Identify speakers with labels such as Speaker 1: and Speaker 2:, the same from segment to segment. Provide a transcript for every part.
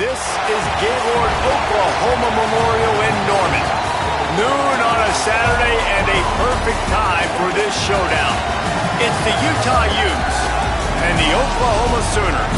Speaker 1: This is Gaylord Oklahoma Memorial in Norman. Noon on a Saturday and a perfect time for this showdown. It's the Utah Utes and the Oklahoma Sooners.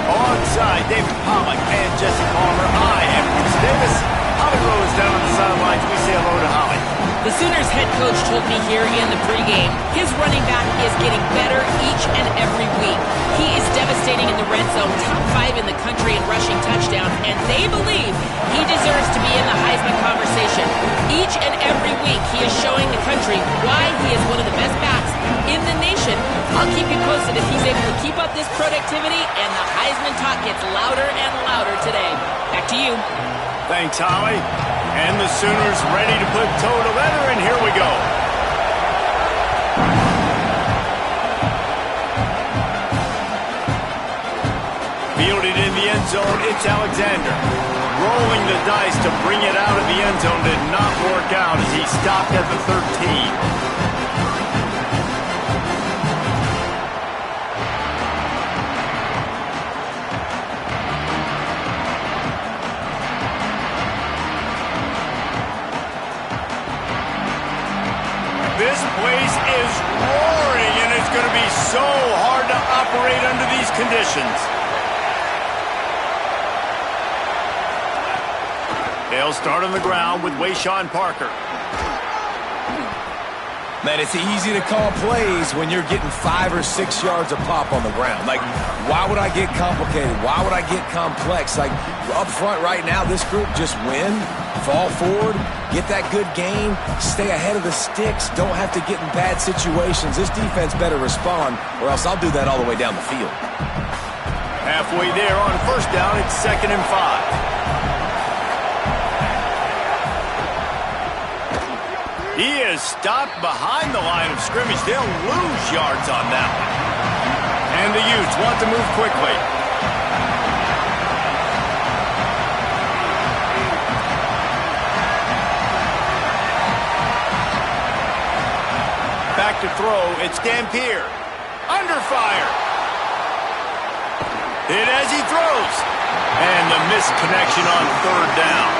Speaker 1: Alongside David Pollock and Jesse Palmer, I am Bruce Davis. Holly Rose down on the sidelines. We say hello to Holly.
Speaker 2: The Sooners head coach told me here in the pregame, his running back is getting better each and every week. He is devastating in the red zone, top 5 in the country in rushing touchdowns, and they believe he deserves to be in the Heisman conversation. Each and every week, he is showing the country why he is one of the best backs in the nation. I'll keep you posted if he's able to keep up this productivity, and the Heisman talk gets louder and louder today. Back to you.
Speaker 1: Thanks, Holly. And the Sooners ready to put toe to leather, and here we go. Fielded in the end zone, it's Alexander. Rolling the dice to bring it out of the end zone did not work out as he stopped at the 13. This place is roaring, and it's going to be so hard to operate under these conditions. They'll start on the ground with Wayshawn Parker.
Speaker 3: Man, it's easy to call plays when you're getting 5 or 6 yards a pop on the ground. Like, why would I get complicated? Why would I get complex? Like, up front right now, this group just win, fall forward, get that good gain, stay ahead of the sticks, don't have to get in bad situations. This defense better respond, or else I'll do that all the way down the field.
Speaker 1: Halfway there on first down, it's 2nd and 5. He is stopped behind the line of scrimmage. They'll lose yards on that one. And the Utes want to move quickly. Back to throw, it's Dampier. Under fire. Hit as he throws. And the missed connection on 3rd down.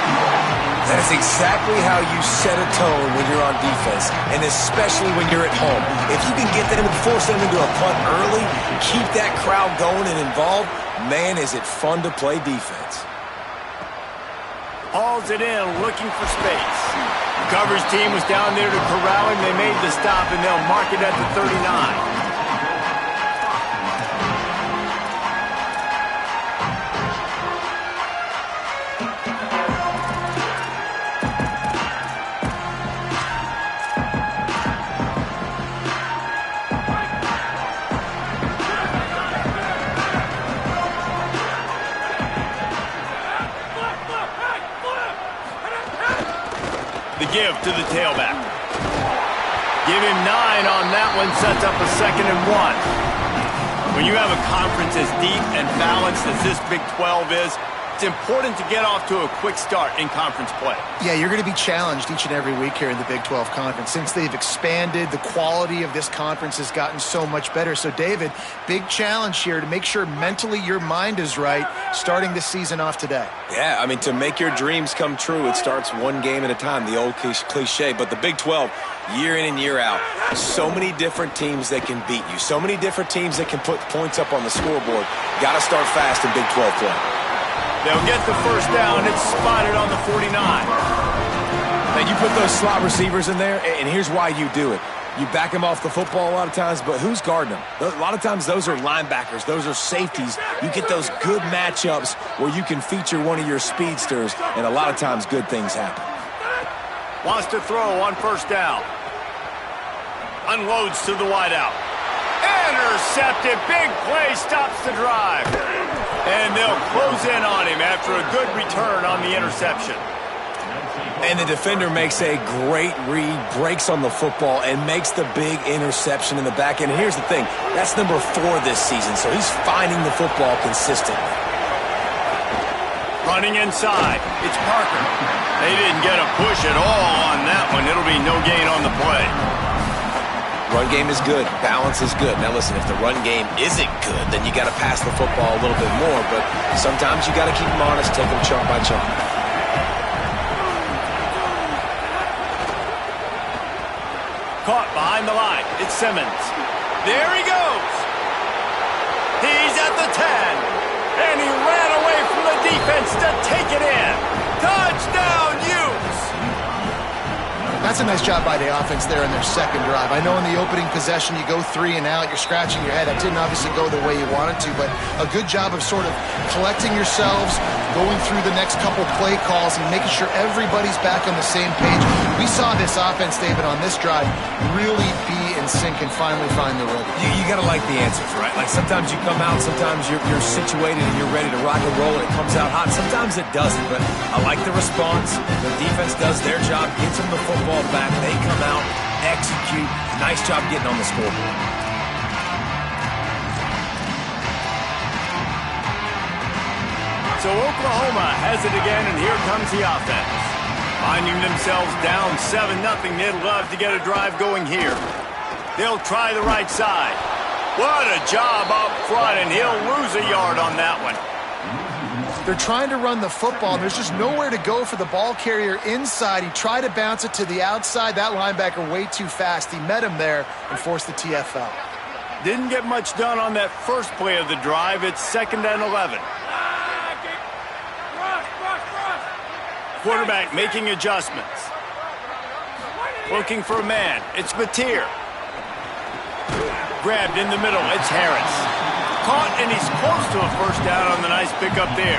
Speaker 3: That's exactly how you set a tone when you're on defense, and especially when you're at home. If you can get them and force them into a punt early, keep that crowd going and involved, man, is it fun to play defense.
Speaker 1: Hauls it in, looking for space. The coverage team was down there to corral him. They made the stop, and they'll mark it at the 39. Give to the tailback. Give him 9 on that one, sets up a 2nd and 1. When you have a conference as deep and balanced as this Big 12 is, it's important to get off to a quick start in conference play.
Speaker 4: Yeah, you're going to be challenged each and every week here in the Big 12 Conference. Since they've expanded, the quality of this conference has gotten so much better. So, David, big challenge here to make sure mentally your mind is right starting this season off today.
Speaker 3: Yeah, I mean, to make your dreams come true, it starts one game at a time, the old cliche. But the Big 12, year in and year out, so many different teams that can beat you, so many different teams that can put points up on the scoreboard. Got to start fast in Big 12 play.
Speaker 1: They'll get the first down. It's spotted on the 49.
Speaker 3: Now, you put those slot receivers in there, and here's why you do it. You back them off the football a lot of times, but who's guarding them? A lot of times those are linebackers. Those are safeties. You get those good matchups where you can feature one of your speedsters, and a lot of times good things happen.
Speaker 1: Wants to throw on first down. Unloads to the wideout. Intercepted. Big play stops the drive. And they'll close in on him after a good return on the interception.
Speaker 3: And the defender makes a great read, breaks on the football, and makes the big interception in the back end. And here's the thing, that's number 4 this season, so he's finding the football consistently.
Speaker 1: Running inside, it's Parker. They didn't get a push at all on that one. It'll be no gain on the play.
Speaker 3: Run game is good. Balance is good. Now listen, if the run game isn't good, then you got to pass the football a little bit more. But sometimes you got to keep them honest, take them chunk by chunk.
Speaker 1: Caught behind the line. It's Simmons. There he goes. He's at the 10. And he ran away from the defense to take it in. Touchdown, Utes!
Speaker 4: That's a nice job by the offense there in their second drive. I know in the opening possession you go 3 and out, you're scratching your head. That didn't obviously go the way you wanted to, but a good job of sort of collecting yourselves, going through the next couple play calls and making sure everybody's back on the same page. We saw this offense, David, on this drive really be in sync and finally find the rhythm.
Speaker 3: You got to like the answers, right? Like sometimes you come out, sometimes you're situated and you're ready to rock and roll and it comes out hot. Sometimes it doesn't, but I like the response. The defense does their job, gets them the football back. They come out, execute. Nice job getting on the scoreboard.
Speaker 1: So Oklahoma has it again, and here comes the offense. Finding themselves down 7-0, they'd love to get a drive going here. They'll try the right side. What a job up front, and he'll lose a yard on that one.
Speaker 4: They're trying to run the football, and there's just nowhere to go for the ball carrier inside. He tried to bounce it to the outside. That linebacker way too fast. He met him there and forced the TFL.
Speaker 1: Didn't get much done on that first play of the drive. It's 2nd and 11. Quarterback making adjustments. Looking for a man. It's Batir. Grabbed in the middle. It's Harris. Caught, and he's close to a first down on the nice pickup there.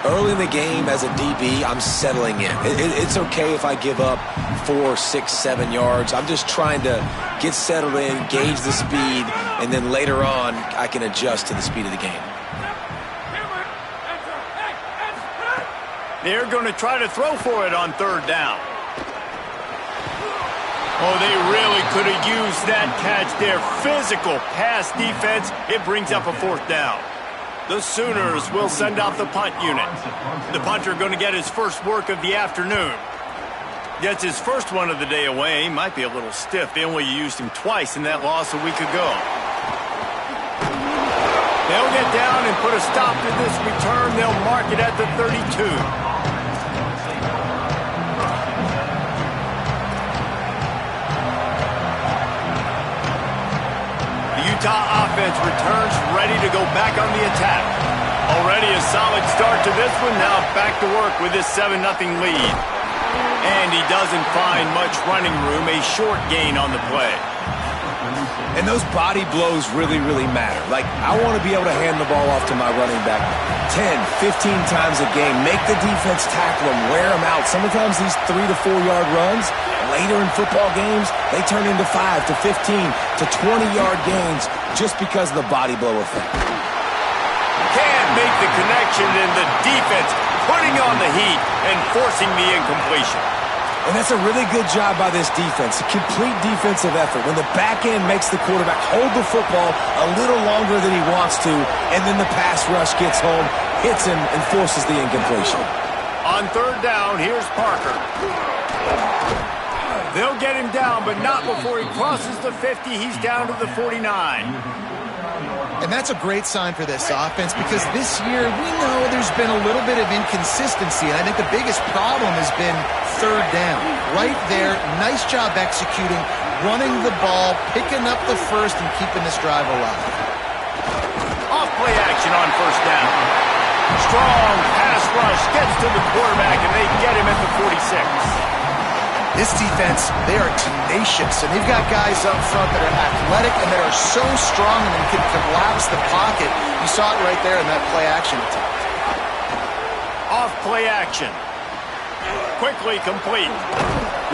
Speaker 3: Early in the game as a DB, I'm settling in. It's okay if I give up 4, 6, 7 yards. I'm just trying to get settled in, gauge the speed, and then later on, I can adjust to the speed of the game.
Speaker 1: They're going to try to throw for it on 3rd down. Oh, they really could have used that catch there. Physical pass defense. It brings up a 4th down. The Sooners will send out the punt unit. The punter going to get his first work of the afternoon. Gets his first one of the day away. Might be a little stiff. They only used him twice in that loss a week ago. They'll get down and put a stop to this return. They'll mark it at the 32. Utah offense returns ready to go back on the attack. Already a solid start to this one. Now back to work with this 7-0 lead. And he doesn't find much running room. A short gain on the play.
Speaker 3: And those body blows really, really matter. Like, I want to be able to hand the ball off to my running back 10, 15 times a game. Make the defense tackle them, wear them out. Sometimes these 3 to 4 yard runs, later in football games, they turn into 5 to 15 to 20-yard gains just because of the body blow effect.
Speaker 1: Can't make the connection, and the defense putting on the heat and forcing the incompletion.
Speaker 3: And that's a really good job by this defense, a complete defensive effort. When the back end makes the quarterback hold the football a little longer than he wants to, and then the pass rush gets home, hits him, and forces the incompletion.
Speaker 1: On 3rd down, here's Parker. They'll get him down, but not before he crosses the 50. He's down to the 49.
Speaker 4: And that's a great sign for this offense because this year we know there's been a little bit of inconsistency, and I think the biggest problem has been 3rd down. Right there, nice job executing, running the ball, picking up the first, and keeping this drive alive.
Speaker 1: Off play action on 1st down. Strong pass rush gets to the quarterback, and they get him at the 46.
Speaker 4: This defense, they are tenacious, and they've got guys up front that are athletic and that are so strong and can collapse the pocket. You saw it right there in that play action attempt.
Speaker 1: Off play action. Quickly complete.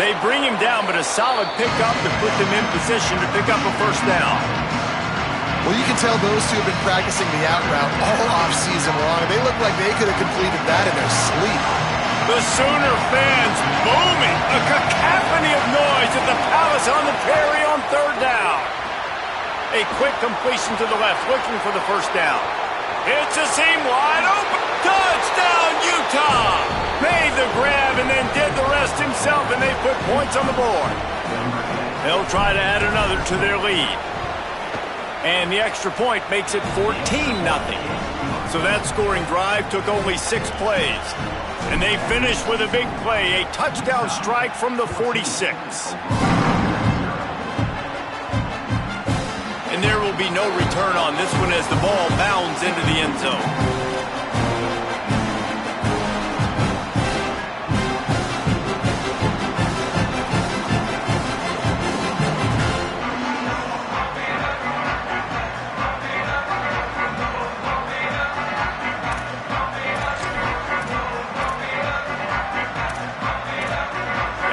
Speaker 1: They bring him down, but a solid pickup to put them in position to pick up a 1st down.
Speaker 4: Well, you can tell those two have been practicing the out route all offseason long. They look like they could have completed that in their sleep.
Speaker 1: The Sooner fans booming. A cacophony of noise at the Palace on the Prairie on 3rd down. A quick completion to the left, looking for the 1st down. It's a seam wide open. Touchdown, Utah! Made the grab and then did the rest himself, and they put points on the board. They'll try to add another to their lead. And the extra point makes it 14-0. So that scoring drive took only 6 plays. And they finished with a big play, a touchdown strike from the 46. And there will be no return on this one as the ball bounds into the end zone.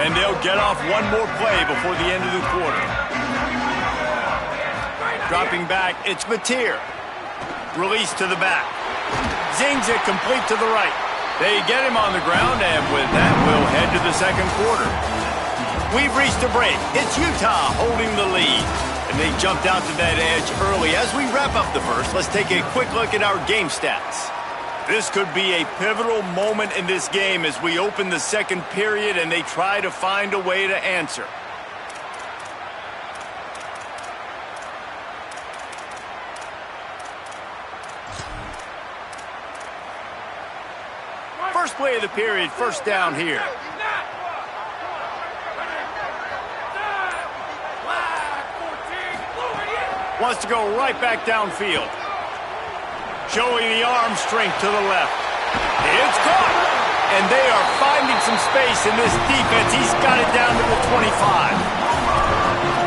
Speaker 1: And they'll get off one more play before the end of the quarter. Dropping back, it's Mateer. Release to the back. Zings it complete to the right. They get him on the ground, and with that, we'll head to the second quarter. We've reached a break. It's Utah holding the lead. And they jumped out to that edge early. As we wrap up the first, let's take a quick look at our game stats. This could be a pivotal moment in this game as we open the second period and they try to find a way to answer. First play of the period, first down here. Wants to go right back downfield. Showing the arm strength to the left. It's caught. And they are finding some space in this defense. He's got it down to the 25.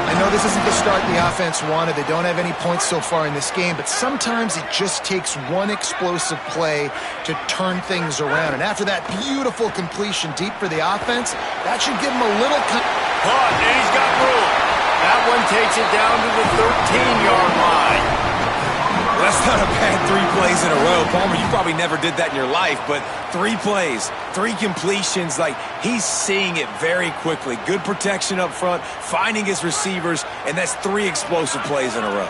Speaker 4: I know this isn't the start the offense wanted. They don't have any points so far in this game, but sometimes it just takes one explosive play to turn things around. And after that beautiful completion deep for the offense, that should give them a little...
Speaker 1: Caught, and he's got room. That one takes it down to the 13-yard line.
Speaker 3: That's not a bad 3 plays in a row. Palmer, you probably never did that in your life, but 3 plays, 3 completions, like he's seeing it very quickly. Good protection up front, finding his receivers, and that's 3 explosive plays in a row.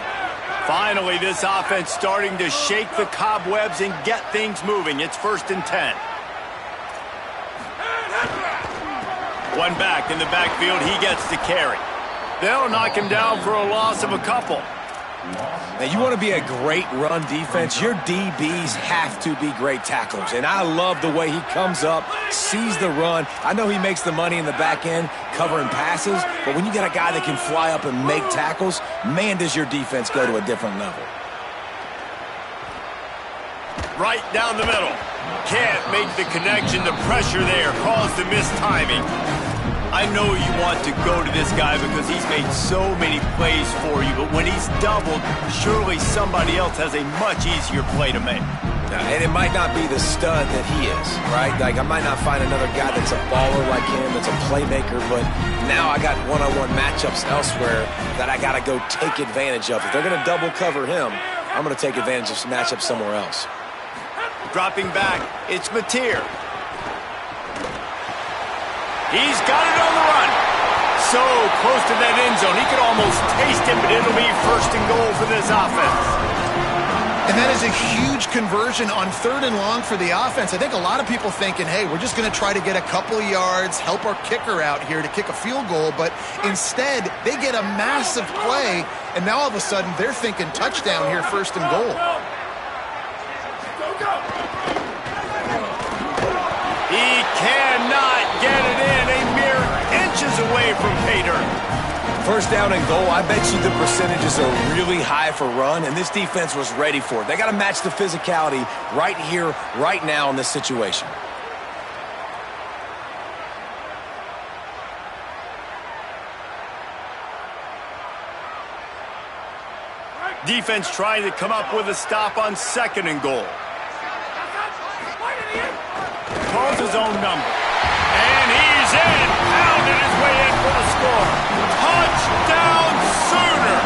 Speaker 1: Finally, this offense starting to shake the cobwebs and get things moving. It's 1st and 10. One back in the backfield, he gets the carry. They'll knock him down for a loss of a couple.
Speaker 3: Now, you want to be a great run defense, your DBs have to be great tacklers. And I love the way he comes up, sees the run. I know he makes the money in the back end covering passes, but when you got a guy that can fly up and make tackles, man, does your defense go to a different level.
Speaker 1: Right down the middle. Can't make the connection. The pressure there caused the missed timing. I know you want to go to this guy because he's made so many plays for you, but when he's doubled, surely somebody else has a much easier play to make.
Speaker 3: And it might not be the stud that he is, right? Like, I might not find another guy that's a baller like him, that's a playmaker, but now I got one-on-one matchups elsewhere that I got to go take advantage of. If they're going to double cover him, I'm going to take advantage of some matchups somewhere else.
Speaker 1: Dropping back, it's Mateer. He's got it on the run. So close to that end zone. He could almost taste it, but it'll be 1st and goal for this offense.
Speaker 4: And that is a huge conversion on 3rd and long for the offense. I think a lot of people thinking, hey, we're just going to try to get a couple yards, help our kicker out here to kick a field goal. But instead, they get a massive play, and now all of a sudden they're thinking touchdown here, 1st and goal.
Speaker 1: He cannot get it in, a mere inches away from pay dirt.
Speaker 3: 1st down and goal, I bet you the percentages are really high for run, and this defense was ready for it. They got to match the physicality right here, right now in this situation.
Speaker 1: Defense trying to come up with a stop on 2nd and goal. Calls his own number. And he's in. Pounded his way in for the score. Touchdown Sooner.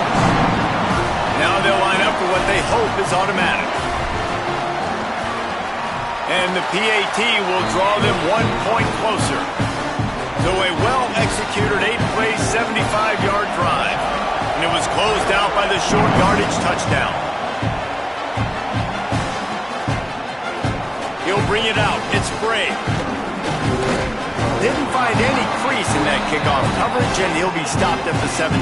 Speaker 1: Now they'll line up for what they hope is automatic. And the PAT will draw them 1 point closer. So a well-executed 8-play, 75-yard drive. And it was closed out by the short yardage touchdown. He'll bring it out. It's Bray. Didn't find any crease in that kickoff coverage, and he'll be stopped at the 17.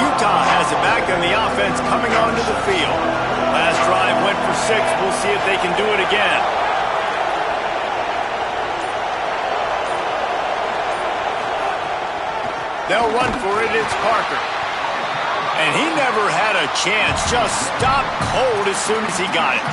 Speaker 1: Utah has it back, and the offense coming onto the field. Last drive went for 6. We'll see if they can do it again. They'll run for it. It's Parker. And he never had a chance. Just stopped cold as soon as he got it.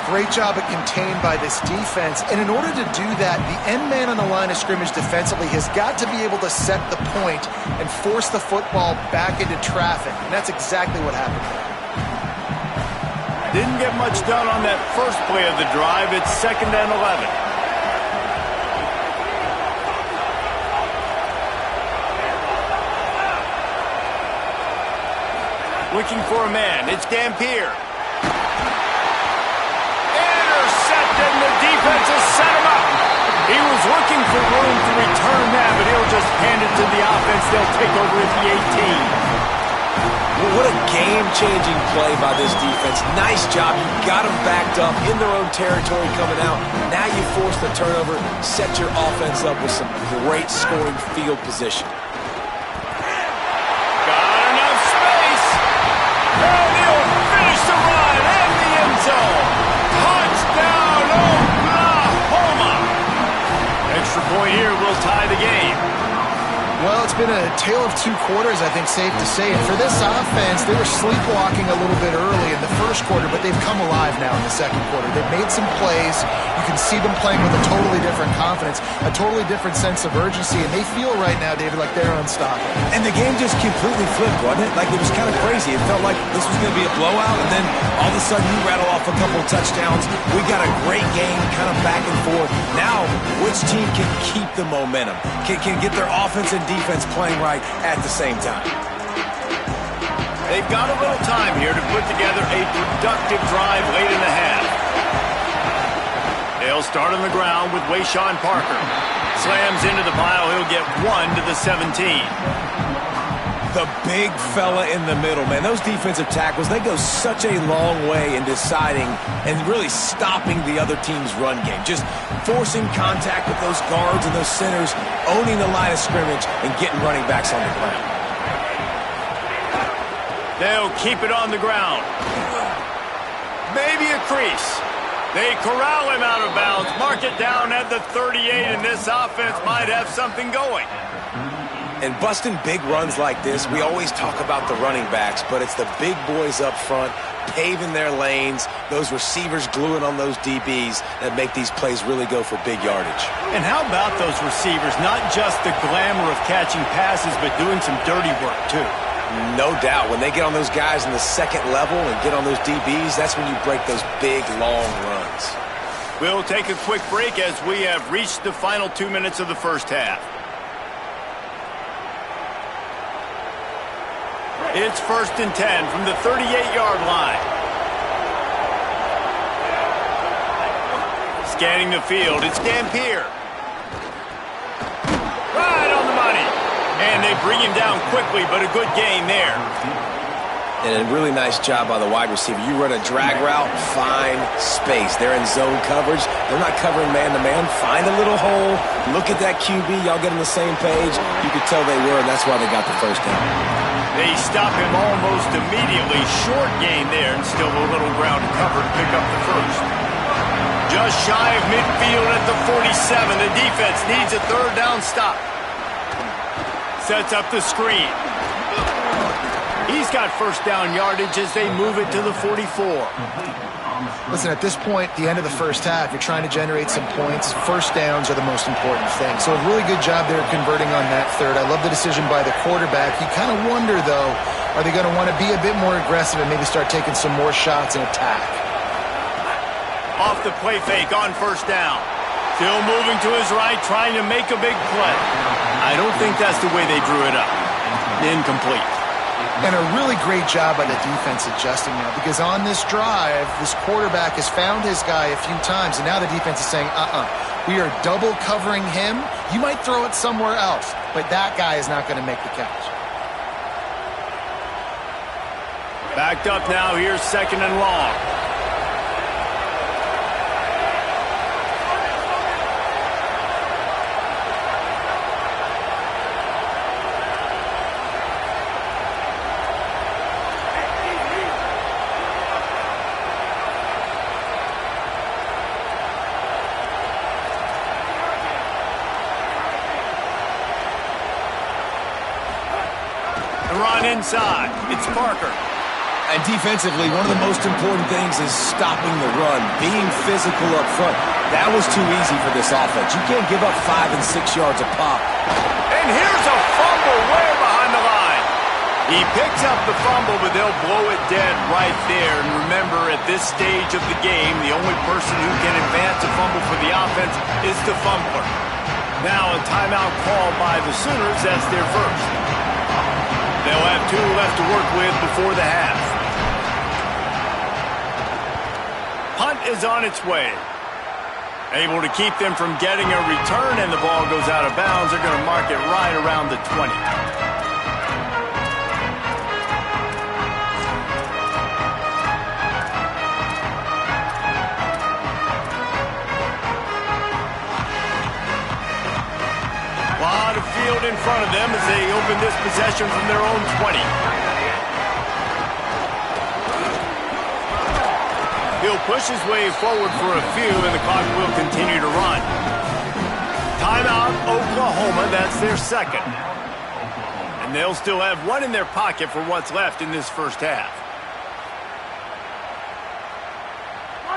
Speaker 4: Great job at contained by this defense. And in order to do that, the end man on the line of scrimmage defensively has got to be able to set the point and force the football back into traffic. And that's exactly what happened there.
Speaker 1: Didn't get much done on that first play of the drive. It's 2nd and 11. Looking for a man. It's Dampier. Intercepted. The defense has set him up. He was looking for room to return that, but he'll just hand it to the offense. They'll take over at the 18.
Speaker 3: Well, what a game-changing play by this defense. Nice job. You got them backed up in their own territory coming out. Now you force the turnover, set your offense up with some great scoring field position.
Speaker 1: And he'll finish the run in the end zone. Touchdown, Oklahoma. Extra point here will tie the game.
Speaker 4: Well, it's been a tale of 2 quarters, I think, safe to say. And for this offense, they were sleepwalking a little bit early in the first quarter, but they've come alive now in the second quarter. They've made some plays. You can see them playing with a totally different confidence, a totally different sense of urgency, and they feel right now, David, like they're unstoppable.
Speaker 3: And the game just completely flipped, wasn't it? Like, it was kind of crazy. It felt like this was going to be a blowout, and then all of a sudden you rattle off a couple of touchdowns. We got a great game kind of back and forth. Now, which team can keep the momentum, can get their offense and defense playing right at the same time?
Speaker 1: They've got a little time here to put together a productive drive late in the half. They'll start on the ground with Wayshawn Parker. Slams into the pile. He'll get 1 to the 17.
Speaker 3: The big fella in the middle, man. Those defensive tackles, they go such a long way in deciding and really stopping the other team's run game. Just forcing contact with those guards and those centers, owning the line of scrimmage, and getting running backs on the ground.
Speaker 1: They'll keep it on the ground. Maybe a crease. They corral him out of bounds. Mark it down at the 38, and this offense might have something going.
Speaker 3: And busting big runs like this, we always talk about the running backs, but it's the big boys up front, paving their lanes, those receivers gluing on those DBs that make these plays really go for big yardage.
Speaker 1: And how about those receivers? Not just the glamour of catching passes, but doing some dirty work, too.
Speaker 3: No doubt. When they get on those guys in the second level and get on those DBs, that's when you break those big, long runs.
Speaker 1: We'll take a quick break as we have reached the final 2 minutes of the first half. It's 1st and 10 from the 38-yard line. Scanning the field, it's Dampier. Right on the money. And they bring him down quickly, but a good gain there.
Speaker 3: And a really nice job by the wide receiver. You run a drag route, find space. They're in zone coverage. They're not covering man-to-man. Find a little hole. Look at that QB. Y'all get on the same page. You could tell they were, and that's why they got the first down.
Speaker 1: They stop him almost immediately. Short gain there, and still a little ground to cover to pick up the first. Just shy of midfield at the 47. The defense needs a 3rd down stop. Sets up the screen. He's got 1st down yardage as they move it to the 44.
Speaker 4: Listen, at this point, the end of the first half, you're trying to generate some points. 1st downs are the most important thing. So a really good job there converting on that 3rd. I love the decision by the quarterback. You kind of wonder, though, are they going to want to be a bit more aggressive and maybe start taking some more shots and attack?
Speaker 1: Off the play fake on 1st down. Still moving to his right, trying to make a big play. I don't think that's the way they drew it up. Incomplete.
Speaker 4: And a really great job by the defense adjusting now, because on this drive, this quarterback has found his guy a few times, and now the defense is saying, we are double covering him. You might throw it somewhere else, but that guy is not going to make the catch.
Speaker 1: Backed up now, here's 2nd and long. Run inside. It's Parker.
Speaker 3: And defensively, one of the most important things is stopping the run, being physical up front. That was too easy for this offense. You can't give up 5 and 6 yards a pop.
Speaker 1: And here's a fumble way behind the line. He picks up the fumble, but they'll blow it dead right there. And remember, at this stage of the game, the only person who can advance a fumble for the offense is the fumbler. Now a timeout called by the Sooners. That's their first. They'll have 2 left to work with before the half. Punt is on its way. Able to keep them from getting a return, and the ball goes out of bounds. They're going to mark it right around the 20. A lot of field in front of them as they open this possession from their own 20. He'll push his way forward for a few, and the clock will continue to run. Timeout, Oklahoma. That's their second. And they'll still have 1 in their pocket for what's left in this first half.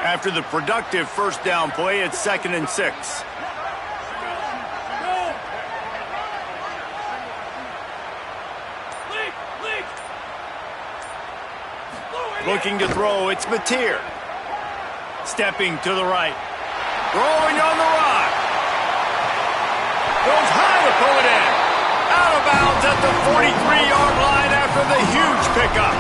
Speaker 1: After the productive first down play, it's 2nd and 6. Looking to throw, it's Mateer. Stepping to the right. Throwing on the right. Goes high to pull it in. Out of bounds at the 43-yard line after the huge pickup.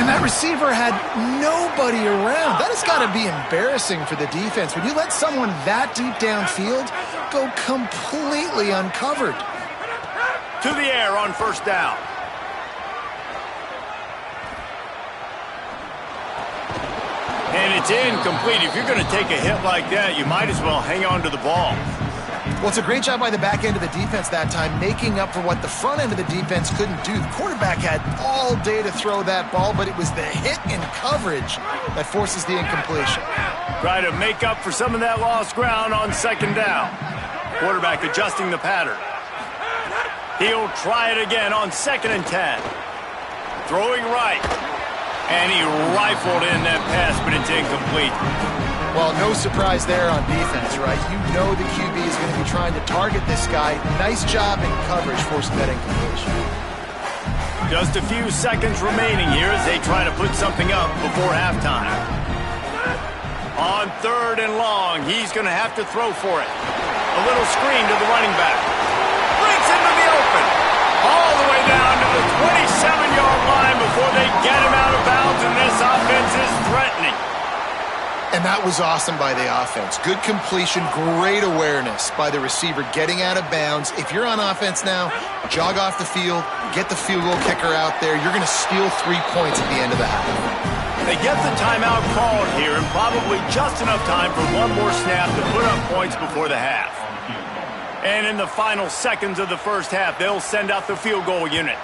Speaker 4: And that receiver had nobody around. That has got to be embarrassing for the defense. When you let someone that deep downfield go completely uncovered.
Speaker 1: To the air on first down. And it's incomplete. If you're going to take a hit like that, you might as well hang on to the ball.
Speaker 4: Well, it's a great job by the back end of the defense that time, making up for what the front end of the defense couldn't do. The quarterback had all day to throw that ball, but it was the hit in coverage that forces the incompletion.
Speaker 1: Try to make up for some of that lost ground on 2nd down. Quarterback adjusting the pattern. He'll try it again on 2nd and 10. Throwing right. And he rifled in that pass, but it's incomplete.
Speaker 4: Well, no surprise there on defense, right? You know the QB is going to be trying to target this guy. Nice job in coverage forcing that incompletion.
Speaker 1: Just a few seconds remaining here as they try to put something up before halftime. On 3rd and long, he's going to have to throw for it. A little screen to the running back. Breaks into the open. All the way down to the 27-yard line before they get him out of bounds, and this offense is threatening.
Speaker 4: And that was awesome by the offense. Good completion, great awareness by the receiver getting out of bounds. If you're on offense now, jog off the field, get the field goal kicker out there. You're going to steal 3 points at the end of the half.
Speaker 1: They get the timeout called here, and probably just enough time for one more snap to put up points before the half. And in the final seconds of the first half, they'll send out the field goal unit.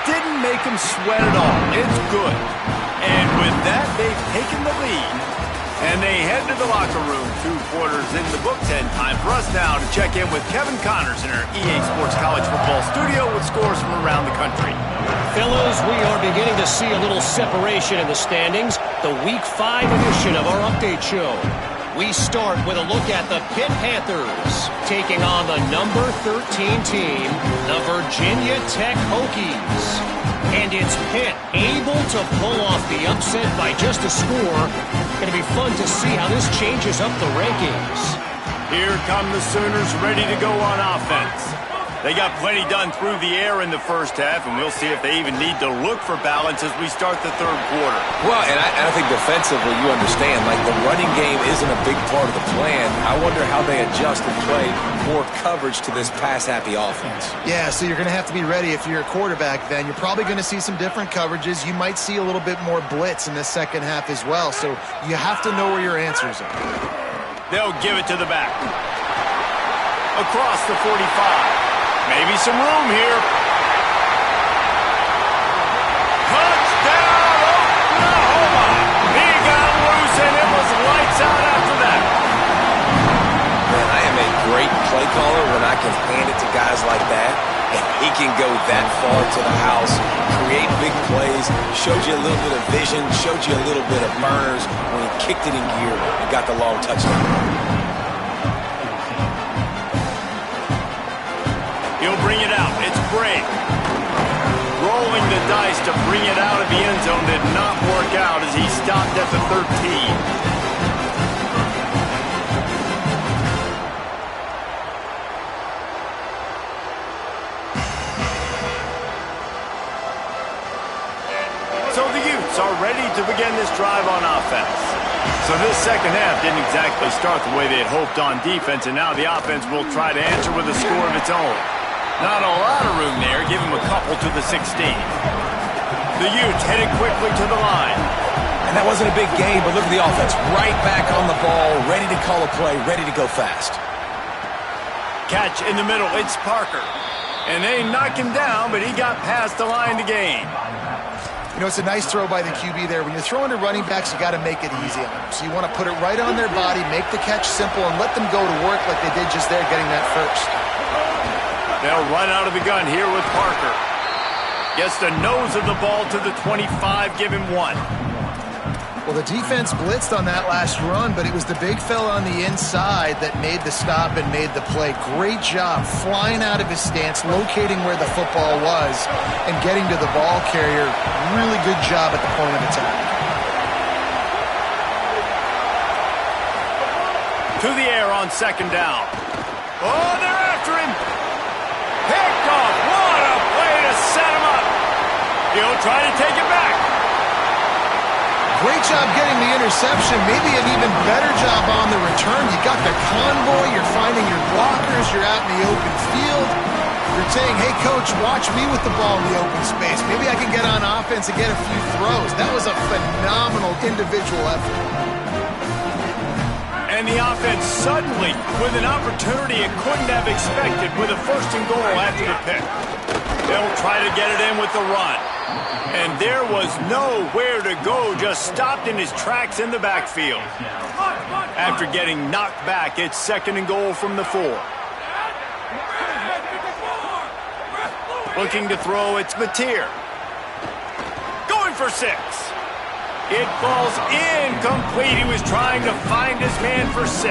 Speaker 1: Didn't make them sweat at all. It's good. And with that, they've taken the lead. And they head to the locker room. 2 quarters in the books, and time for us now to check in with Kevin Connors in our EA Sports College Football studio with scores from around the country.
Speaker 5: Fellas, we are beginning to see a little separation in the standings. The Week 5 edition of our update show. We start with a look at the Pitt Panthers taking on the number 13 team, the Virginia Tech Hokies. And it's Pitt able to pull off the upset by just a score. Going to be fun to see how this changes up the rankings.
Speaker 1: Here come the Sooners ready to go on offense. They got plenty done through the air in the first half, and we'll see if they even need to look for balance as we start the third quarter.
Speaker 3: Well, and I think defensively, you understand, like the running game isn't a big part of the plan. I wonder how they adjust and play more coverage to this pass-happy offense.
Speaker 4: Yeah, so you're going to have to be ready if you're a quarterback then. You're probably going to see some different coverages. You might see a little bit more blitz in the second half as well, so you have to know where your answers are.
Speaker 1: They'll give it to the back. Across the 45. Maybe some room here. Touchdown, Oklahoma! He got loose, and it was lights out after that.
Speaker 3: Man, I am a great play caller when I can hand it to guys like that, and he can go that far to the house, create big plays, showed you a little bit of vision, showed you a little bit of burners when he kicked it in gear and got the long touchdown.
Speaker 1: He'll bring it out. It's Bray. Rolling the dice to bring it out of the end zone did not work out as he stopped at the 13. So the Utes are ready to begin this drive on offense. So this second half didn't exactly start the way they had hoped on defense, and now the offense will try to answer with a score of its own. Not a lot of room there. Give him a couple to the 16. The Utes headed quickly to the line.
Speaker 3: And that wasn't a big game, but look at the offense. Right back on the ball, ready to call a play, ready to go fast.
Speaker 1: Catch in the middle. It's Parker. And they knock him down, but he got past the line to gain.
Speaker 4: You know, it's a nice throw by the QB there. When you're throwing to running backs, you got to make it easy on them. So you want to put it right on their body, make the catch simple, and let them go to work like they did just there, getting that first.
Speaker 1: They'll run out of the gun here with Parker. Gets the nose of the ball to the 25, give him 1.
Speaker 4: Well, the defense blitzed on that last run, but it was the big fella on the inside that made the stop and made the play. Great job flying out of his stance, locating where the football was, and getting to the ball carrier. Really good job at the point of attack.
Speaker 1: To the air on second down. Oh, they're after him. Picked off. What a play to set him up. He'll try to take it back.
Speaker 4: Great job getting the interception. Maybe an even better job on the return. You got the convoy. You're finding your blockers. You're out in the open field. You're saying, hey, coach, watch me with the ball in the open space. Maybe I can get on offense and get a few throws. That was a phenomenal individual effort.
Speaker 1: And the offense suddenly, with an opportunity it couldn't have expected, with a first and goal after the pick. They'll try to get it in with the run. And there was nowhere to go, just stopped in his tracks in the backfield. After getting knocked back, it's second and goal from the 4. Looking to throw, it's Mateer. Going for 6. It falls incomplete. He was trying to find his man for 6.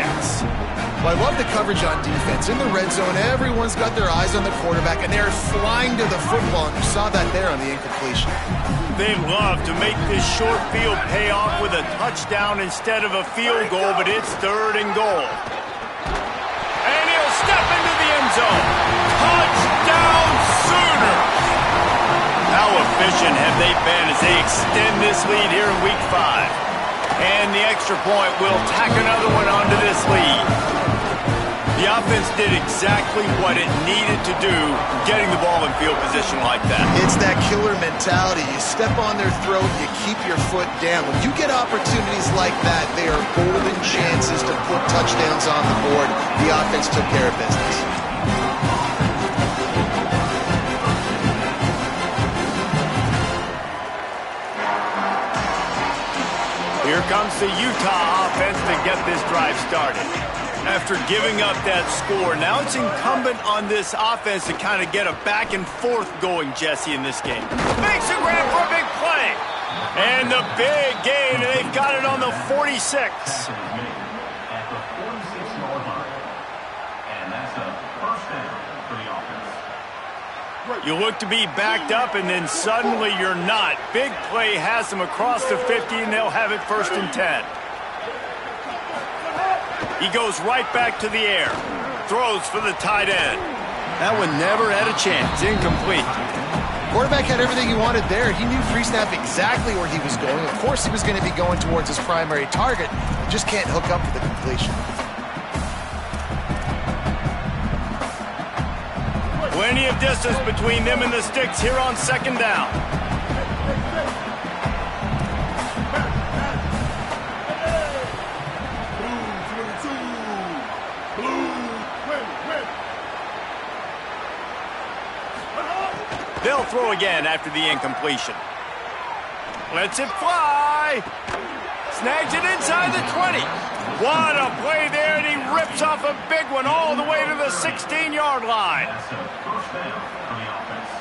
Speaker 4: Well, I love the coverage on defense. In the red zone, everyone's got their eyes on the quarterback, and they're flying to the football, and you saw that there on the incompletion.
Speaker 1: They love to make this short field pay off with a touchdown instead of a field goal, but it's third and goal. And he'll step into the end zone. Touchdown Sooners! How efficient have they been as they extend this lead here in Week 5? And the extra point will tack another one onto this lead. The offense did exactly what it needed to do, getting the ball in field position like that.
Speaker 4: It's that killer mentality. You step on their throat, you keep your foot down. When you get opportunities like that, they are golden chances to put touchdowns on the board. The offense took care of business.
Speaker 1: Here comes the Utah offense to get this drive started. After giving up that score, now it's incumbent on this offense to kind of get a back and forth going, Jesse, in this game. Makes a grab for a big play. And the big gain, and they've got it on the 46.
Speaker 6: At the 46-yard line. And that's a first down for the offense.
Speaker 1: You look to be backed up, and then suddenly you're not. Big play has them across the 50, and they'll have it first and 10. He goes right back to the air. Throws for the tight end. That one never had a chance. Incomplete.
Speaker 4: Quarterback had everything he wanted there. He knew pre-snap exactly where he was going. Of course he was going to be going towards his primary target. He just can't hook up to the completion.
Speaker 1: Plenty of distance between them and the sticks here on second down. They'll throw again after the incompletion. Lets it fly. Snags it inside the 20. What a play there, and he rips off a big one all the way to the 16-yard line.
Speaker 6: That's a first down for the offense.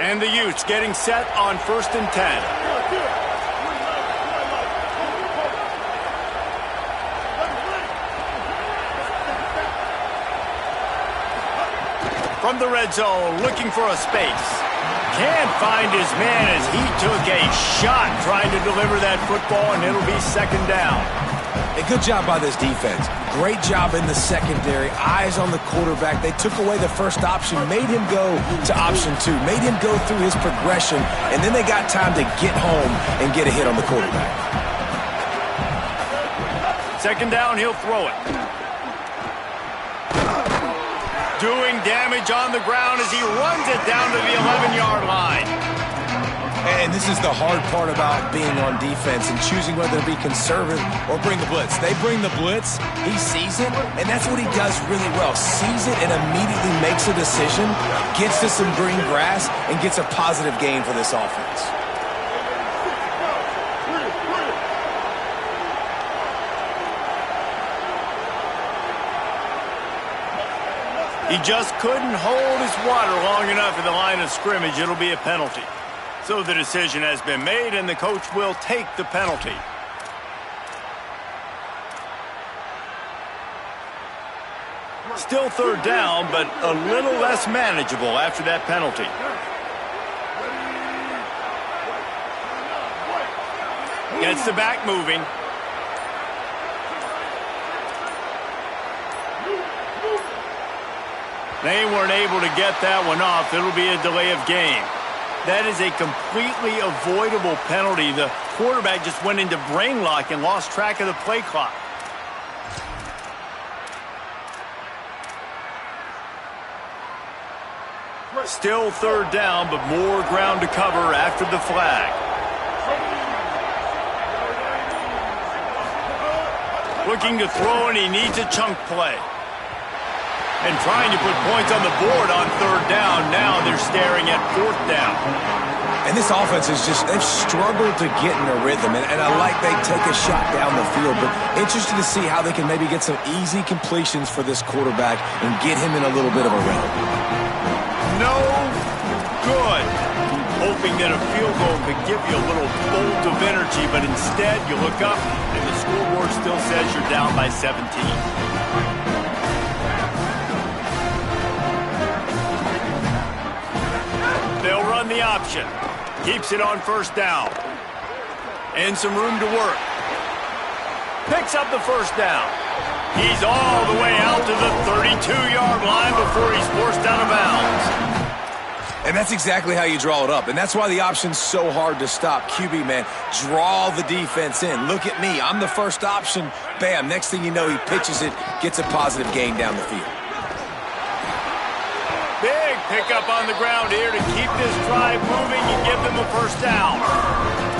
Speaker 1: And the Utes getting set on 1st and 10. From the red zone, looking for a space. Can't find his man as he took a shot trying to deliver that football, and it'll be second down.
Speaker 3: A good job by this defense. Great job in the secondary. Eyes on the quarterback. They took away the first option, made him go to option 2, made him go through his progression, and then they got time to get home and get a hit on the quarterback.
Speaker 1: Second down, he'll throw it. Doing damage on the ground as he runs it down to the 11-yard line.
Speaker 3: And this is the hard part about being on defense and choosing whether to be conservative or bring the blitz. They bring the blitz, he sees it, and that's what he does really well. Sees it and immediately makes a decision, gets to some green grass, and gets a positive gain for this offense.
Speaker 1: He just couldn't hold his water long enough at the line of scrimmage. It'll be a penalty. So the decision has been made, and the coach will take the penalty. Still third down, but a little less manageable after that penalty. Gets the back moving. They weren't able to get that one off. It'll be a delay of game. That is a completely avoidable penalty. The quarterback just went into brain lock and lost track of the play clock. Still third down, but more ground to cover after the flag. Looking to throw, and he needs a chunk play. And trying to put points on the board on third down. Now they're staring at fourth down.
Speaker 3: And this offense is just, they've struggled to get in a rhythm. And I like they take a shot down the field, but interested to see how they can maybe get some easy completions for this quarterback and get him in a little bit of a rhythm.
Speaker 1: No good. Hoping that a field goal could give you a little bolt of energy, but instead you look up and the scoreboard still says you're down by 17. They'll run the option. Keeps it on first down. And some room to work. Picks up the first down. He's all the way out to the 32-yard line before he's forced out of bounds.
Speaker 3: And that's exactly how you draw it up. And that's why the option's so hard to stop. QB, man, draw the defense in. Look at me. I'm the first option. Bam. Next thing you know, he pitches it, gets a positive gain down the field.
Speaker 1: Big pickup on the ground here to keep this drive moving and give them a first down.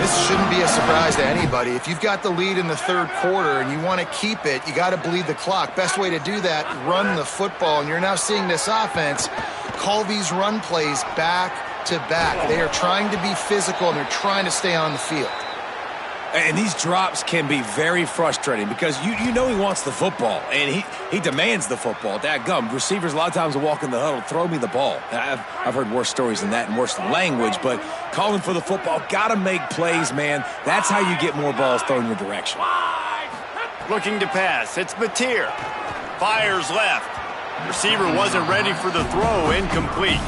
Speaker 4: This shouldn't be a surprise to anybody. If you've got the lead in the third quarter and you want to keep it, you got to bleed the clock. Best way to do that, run the football. And you're now seeing this offense call these run plays back to back. They are trying to be physical, and they're trying to stay on the field.
Speaker 3: And these drops can be very frustrating because you know he wants the football, and he demands the football. Dadgum, receivers a lot of times will walk in the huddle, throw me the ball. I've heard worse stories than that and worse language, but calling for the football, got to make plays, man. That's how you get more balls thrown your direction.
Speaker 1: Looking to pass. It's Mateer. Fires left. Receiver wasn't ready for the throw. Incomplete.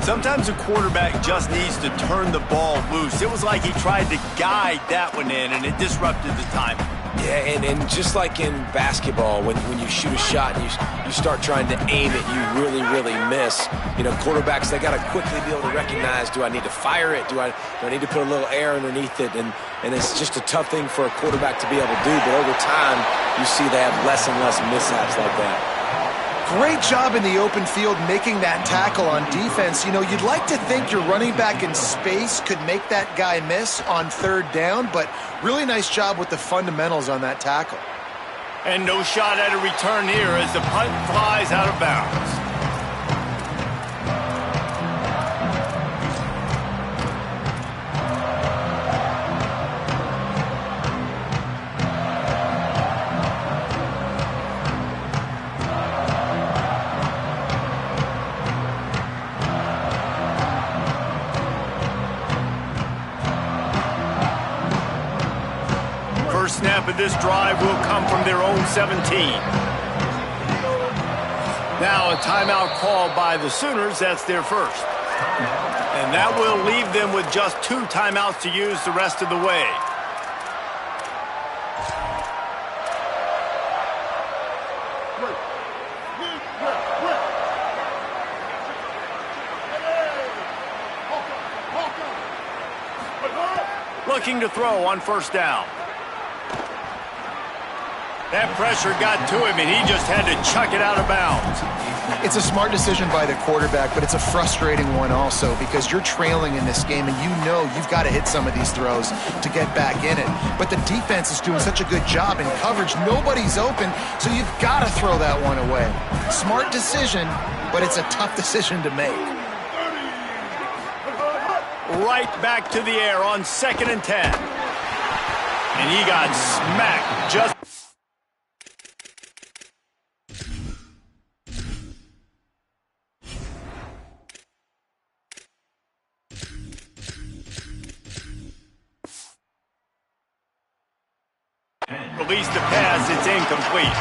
Speaker 1: Sometimes a quarterback just needs to turn the ball loose. It was like he tried to guide that one in, and it disrupted the timing.
Speaker 3: Yeah, and just like in basketball, when you shoot a shot and you start trying to aim it, you really miss. You know, quarterbacks, they got to quickly be able to recognize, do I need to fire it? Do I need to put a little air underneath it? And it's just a tough thing for a quarterback to be able to do. But over time, you see they have less and less mishaps like that.
Speaker 4: Great job in the open field making that tackle on defense. You know, you'd like to think your running back in space could make that guy miss on third down, but really nice job with the fundamentals on that tackle.
Speaker 1: And no shot at a return here as the punt flies out of bounds. First snap of this drive will come from their own 17. Now a timeout called by the Sooners. That's their first. And that will leave them with just 2 timeouts to use the rest of the way. Looking to throw on first down. That pressure got to him, and he just had to chuck it out of bounds.
Speaker 4: It's a smart decision by the quarterback, but it's a frustrating one also because you're trailing in this game, and you know you've got to hit some of these throws to get back in it. But the defense is doing such a good job in coverage. Nobody's open, so you've got to throw that one away. Smart decision, but it's a tough decision to make.
Speaker 1: Right back to the air on 2nd and 10. And he got smacked just... Release the pass, it's incomplete.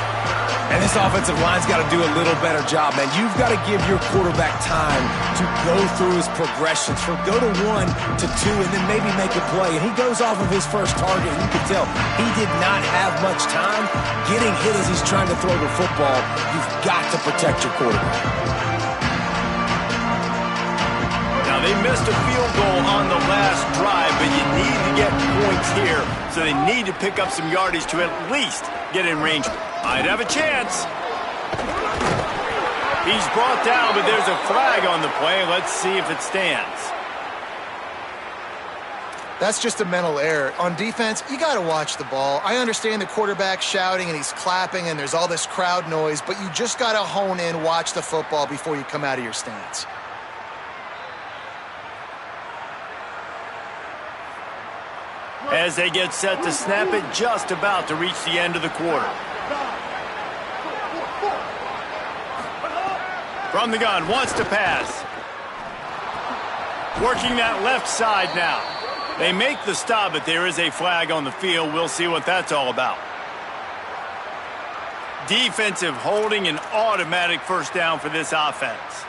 Speaker 3: And this offensive line's got to do a little better job, man. You've got to give your quarterback time to go through his progressions, from go to 1 to 2, and then maybe make a play. And he goes off of his first target, and you can tell he did not have much time getting hit as he's trying to throw the football. You've got to protect your quarterback.
Speaker 1: Now, they missed a field goal on the last drive, but you need to get points here, so they need to pick up some yardage to at least get in range. Might have a chance. He's brought down, but there's a flag on the play. Let's see if it stands.
Speaker 4: That's just a mental error. On defense, you got to watch the ball. I understand the quarterback shouting and he's clapping and there's all this crowd noise, but you just got to hone in, watch the football before you come out of your stance.
Speaker 1: As they get set to snap it, just about to reach the end of the quarter. From the gun, wants to pass. Working that left side now. They make the stop, but there is a flag on the field. We'll see what that's all about. Defensive holding, an automatic first down for this offense.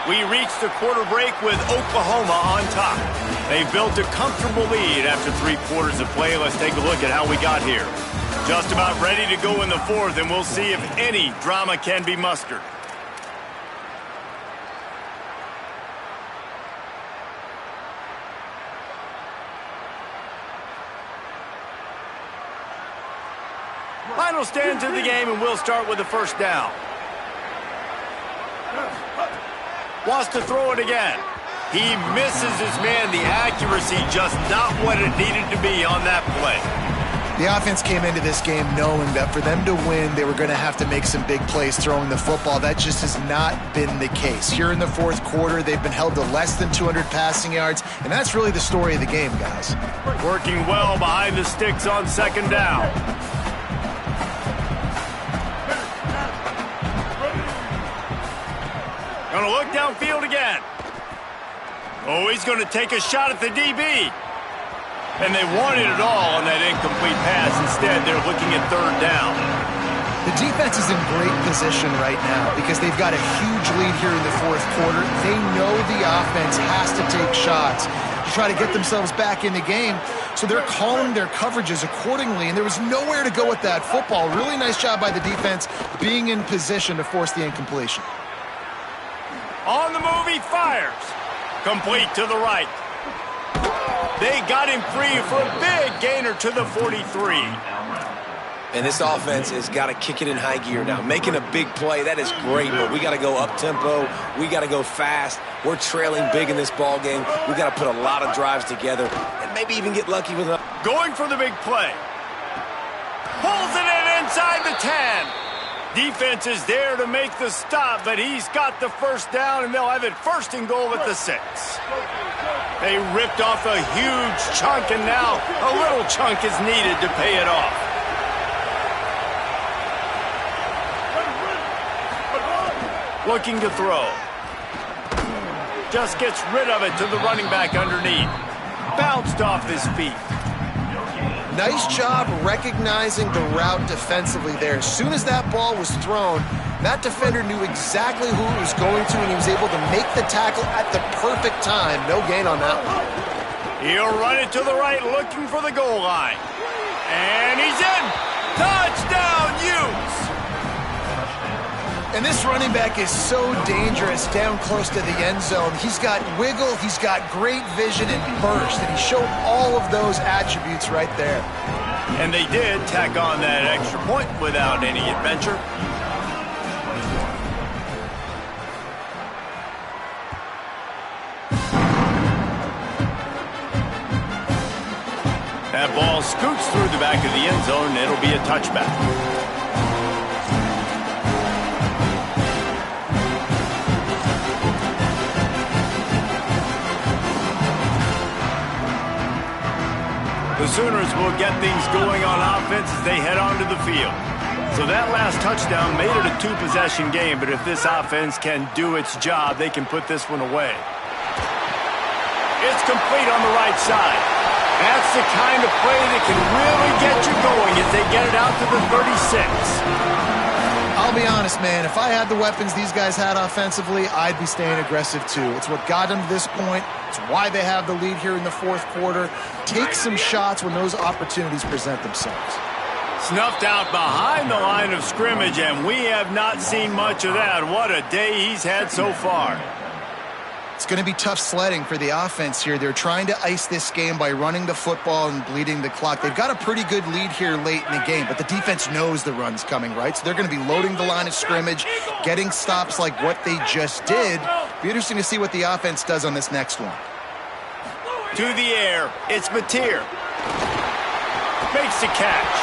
Speaker 1: We reach the quarter break with Oklahoma on top. They've built a comfortable lead after 3 quarters of play. Let's take a look at how we got here. Just about ready to go in the 4th, and we'll see if any drama can be mustered. Final stands of the game, and we'll start with the first down. Wants to throw it again. He misses his man. The accuracy just not what it needed to be on that play.
Speaker 4: The offense came into this game knowing that for them to win, they were going to have to make some big plays throwing the football. That just has not been the case. Here in the 4th quarter, they've been held to less than 200 passing yards, and that's really the story of the game, guys.
Speaker 1: Working well behind the sticks on 2nd down. Going to look downfield again. Oh, he's going to take a shot at the DB. And they wanted it all on that incomplete pass. Instead, they're looking at 3rd down.
Speaker 4: The defense is in great position right now because they've got a huge lead here in the fourth quarter. They know the offense has to take shots to try to get themselves back in the game, so they're calling their coverages accordingly, and there was nowhere to go with that football. Really nice job by the defense being in position to force the incompletion.
Speaker 1: On the move, he fires. Complete to the right. They got him free for a big gainer to the 43.
Speaker 3: And this offense has got to kick it in high gear now. Making a big play, that is great, but we got to go up-tempo. We got to go fast. We're trailing big in this ball game. We got to put a lot of drives together and maybe even get lucky with it.
Speaker 1: Going for the big play. Pulls it in inside the 10. Defense is there to make the stop, but he's got the first down, and they'll have it first and goal at the 6. They ripped off a huge chunk, and now a little chunk is needed to pay it off. Looking to throw. Just gets rid of it to the running back underneath. Bounced off his feet.
Speaker 4: Nice job recognizing the route defensively there. As soon as that ball was thrown, that defender knew exactly who it was going to, and he was able to make the tackle at the perfect time. No gain on that one.
Speaker 1: He'll run it to the right, looking for the goal line. And he's in. Touchdown, Utes!
Speaker 4: And this running back is so dangerous down close to the end zone. He's got wiggle, he's got great vision and burst, and he showed all of those attributes right there.
Speaker 1: And they did tack on that extra point without any adventure. That ball scoots through the back of the end zone, and it'll be a touchback. The Sooners will get things going on offense as they head onto the field. So that last touchdown made it a two-possession game, but if this offense can do its job, they can put this one away. It's complete on the right side. That's the kind of play that can really get you going as they get it out to the 36.
Speaker 4: I'll be honest, man, if I had the weapons these guys had offensively, I'd be staying aggressive too. It's what got them to this point. It's why they have the lead here in the fourth quarter. Take some shots when those opportunities present themselves.
Speaker 1: Snuffed out behind the line of scrimmage, and we have not seen much of that. What a day he's had so far.
Speaker 4: It's going to be tough sledding for the offense here. They're trying to ice this game by running the football and bleeding the clock. They've got a pretty good lead here late in the game, but the defense knows the run's coming, right? So they're going to be loading the line of scrimmage, getting stops like what they just did. Be interesting to see what the offense does on this next one.
Speaker 1: To the air, it's Mateer. Makes the catch.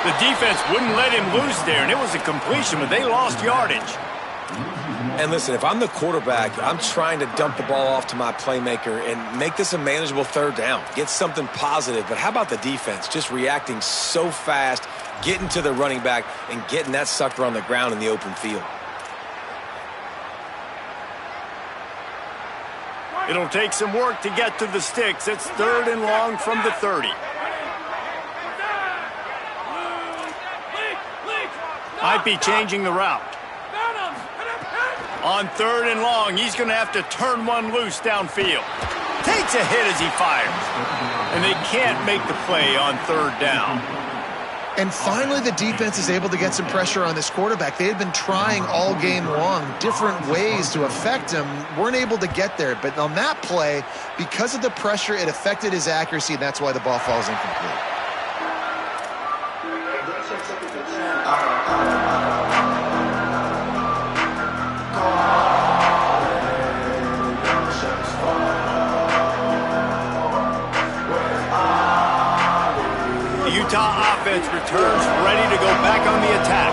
Speaker 1: The defense wouldn't let him loose there, and it was a completion, but they lost yardage.
Speaker 3: And listen, if I'm the quarterback, I'm trying to dump the ball off to my playmaker and make this a manageable third down. Get something positive. But how about the defense? Just reacting so fast, getting to the running back, and getting that sucker on the ground in the open field.
Speaker 1: It'll take some work to get to the sticks. It's third and long from the 30. Might be changing the route. On third and long, he's going to have to turn one loose downfield. Takes a hit as he fires. And they can't make the play on third down.
Speaker 4: And finally, the defense is able to get some pressure on this quarterback. They had been trying all game long different ways to affect him. Weren't able to get there. But on that play, because of the pressure, it affected his accuracy, and that's why the ball falls incomplete.
Speaker 1: Utah offense returns ready to go back on the attack.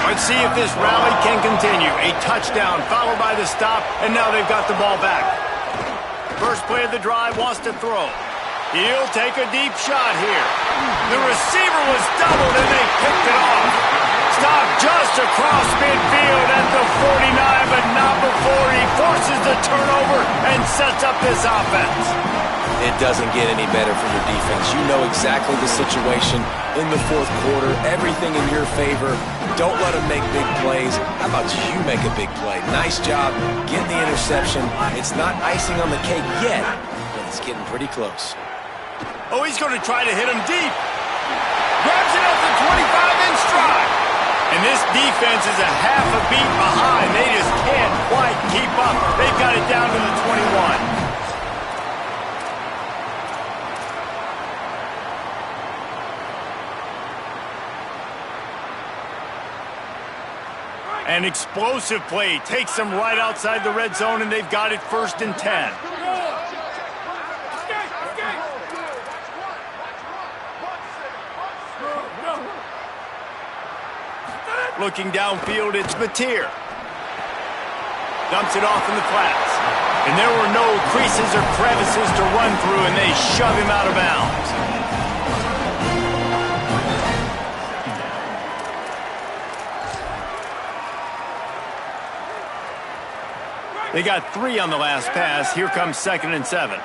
Speaker 1: Let's see if this rally can continue. A touchdown followed by the stop, and now they've got the ball back. First play of the drive wants to throw. He'll take a deep shot here. The receiver was doubled, and they picked it off. Stopped just across midfield at the 49, but not before he forces the turnover and sets up this offense.
Speaker 3: It doesn't get any better for your defense. You know exactly the situation in the fourth quarter, everything in your favor. Don't let them make big plays. How about you make a big play? Nice job getting the interception. It's not icing on the cake yet, but it's getting pretty close.
Speaker 1: Oh, he's going to try to hit him deep. Grabs it at the 25 in stride. And this defense is a half a beat behind. They just can't quite keep up. They've got it down to the 21. An explosive play takes them right outside the red zone, and they've got it 1st and 10. Looking downfield, it's Mateer. Dumps it off in the flats. And there were no creases or crevices to run through, and they shove him out of bounds. They got 3 on the last pass. Here comes 2nd and 7.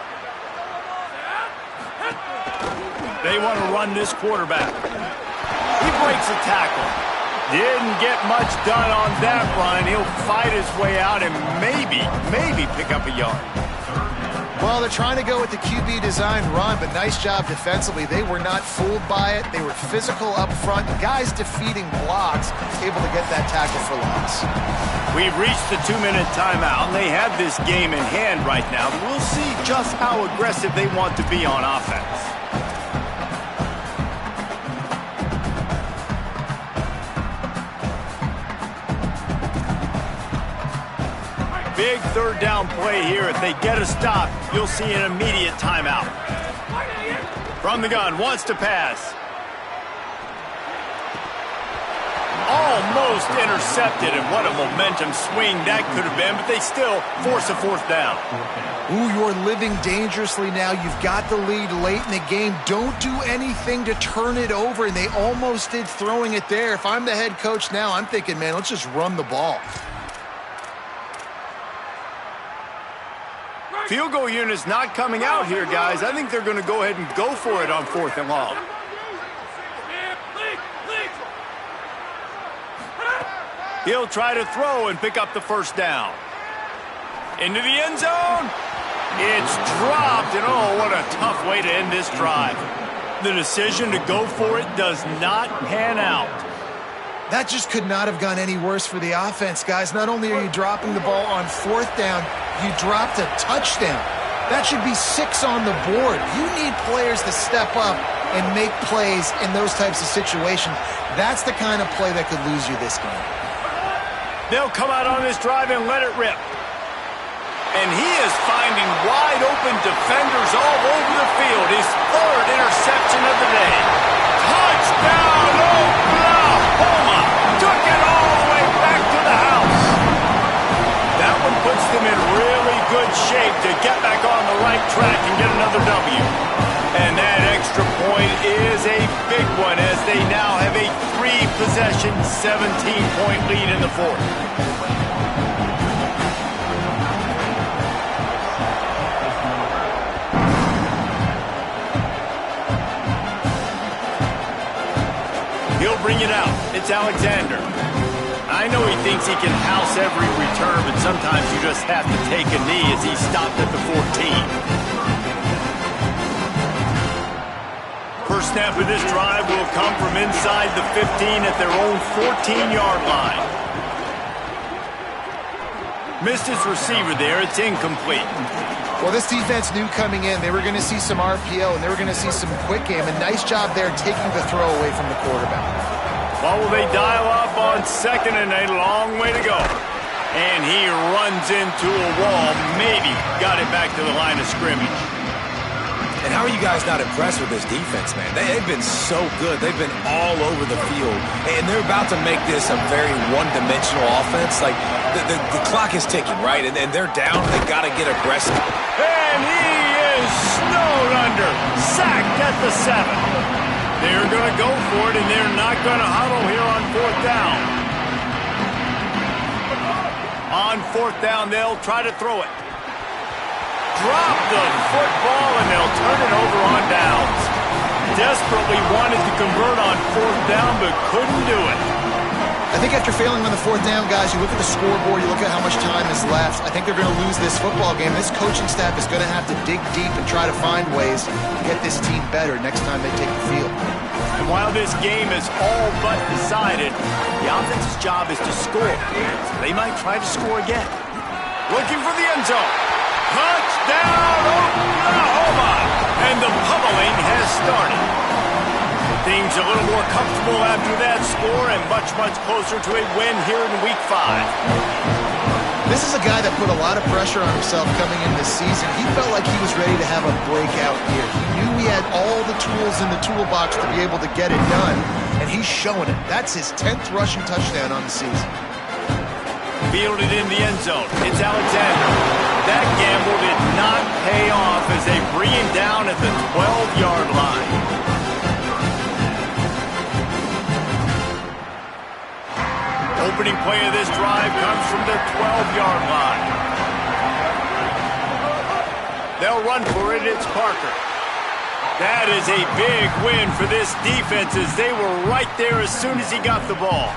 Speaker 1: They want to run this quarterback. He breaks a tackle. Didn't get much done on that run. He'll fight his way out and maybe pick up a yard.
Speaker 4: Well, they're trying to go with the QB design run, but nice job defensively. They were not fooled by it. They were physical up front. Guys defeating blocks, able to get that tackle for loss.
Speaker 1: We've reached the 2-minute timeout, and they have this game in hand right now. We'll see just how aggressive they want to be on offense. Big 3rd down play here. If they get a stop, you'll see an immediate timeout. From the gun, wants to pass. Almost intercepted, and what a momentum swing that could have been, but they still force a 4th down.
Speaker 4: Ooh, you're living dangerously now. You've got the lead late in the game. Don't do anything to turn it over, and they almost did throwing it there. If I'm the head coach now, I'm thinking, man, let's just run the ball.
Speaker 1: Field goal unit's not coming out here, guys. I think they're going to go ahead and go for it on 4th and long. He'll try to throw and pick up the 1st down. Into the end zone. It's dropped, and oh, what a tough way to end this drive. The decision to go for it does not pan out.
Speaker 4: That just could not have gone any worse for the offense, guys. Not only are you dropping the ball on 4th down, you dropped a touchdown. That should be 6 on the board. You need players to step up and make plays in those types of situations. That's the kind of play that could lose you this game.
Speaker 1: They'll come out on this drive and let it rip. And he is finding wide open defenders all over the field. His 3rd interception of the day. Touchdown, Oklahoma! Took it all the way back to the house. That one puts them in really good shape to get back on the right track and get another W. And that extra point is a big one as they now have a 3-possession, 17-point lead in the 4th. He'll bring it out. It's Alexander. I know he thinks he can house every return, but sometimes you just have to take a knee as he stopped at the 14. First snap of this drive will come from inside the 15 at their own 14-yard line. Missed his receiver there. It's incomplete.
Speaker 4: Well, this defense knew coming in they were going to see some RPO and they were going to see some quick game. A nice job there taking the throw away from the quarterback.
Speaker 1: Well, will they dial up on 2nd and a long way to go? And he runs into a wall. Maybe got it back to the line of scrimmage.
Speaker 3: And how are you guys not impressed with this defense, man? They've been so good. They've been all over the field. And they're about to make this a very one-dimensional offense. Like, the clock is ticking, right? And they're down. They've got to get aggressive.
Speaker 1: And he is snowed under. Sacked at the 7. They're going to go for it, and they're not going to huddle here on 4th down. On 4th down, they'll try to throw it. drop the football, and they'll turn it over on downs. Desperately wanted to convert on 4th down, but couldn't do it.
Speaker 4: I think after failing on the 4th down, guys, you look at the scoreboard, you look at how much time is left. I think they're going to lose this football game. This coaching staff is going to have to dig deep and try to find ways to get this team better next time they take the field.
Speaker 1: And while this game is all but decided, the offense's job is to score. So they might try to score again. Looking for the end zone. Touchdown, Oklahoma! And the pummeling has started. Things a little more comfortable after that score and much, much closer to a win here in Week 5.
Speaker 4: This is a guy that put a lot of pressure on himself coming into this season. He felt like he was ready to have a breakout year. He knew he had all the tools in the toolbox to be able to get it done, and he's showing it. That's his 10th rushing touchdown on the season.
Speaker 1: Fielded in the end zone. It's Alexander. That gamble did not pay off as they bring him down at the 12-yard line. Opening play of this drive comes from the 12-yard line. They'll run for it. It's Parker. That is a big win for this defense as they were right there as soon as he got the ball.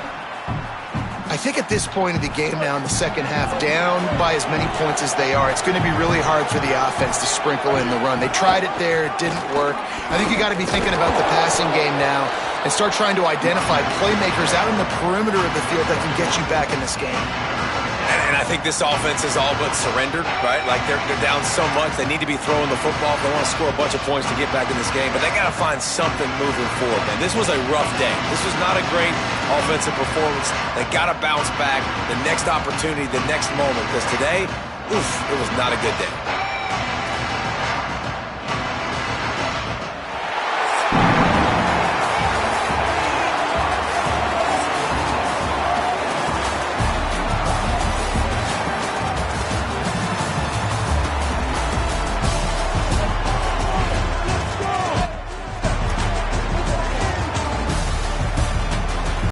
Speaker 4: I think at this point of the game now in the second half, down by as many points as they are, it's going to be really hard for the offense to sprinkle in the run. They tried it there. It didn't work. I think you got to be thinking about the passing game now and start trying to identify playmakers out in the perimeter of the field that can get you back in this game.
Speaker 3: And I think this offense is all but surrendered, right? Like they're down so much. They need to be throwing the football if they want to score a bunch of points to get back in this game. But they got to find something moving forward, man. This was a rough day. This was not a great offensive performance. They got to bounce back the next opportunity, the next moment. Because today, it was not a good day.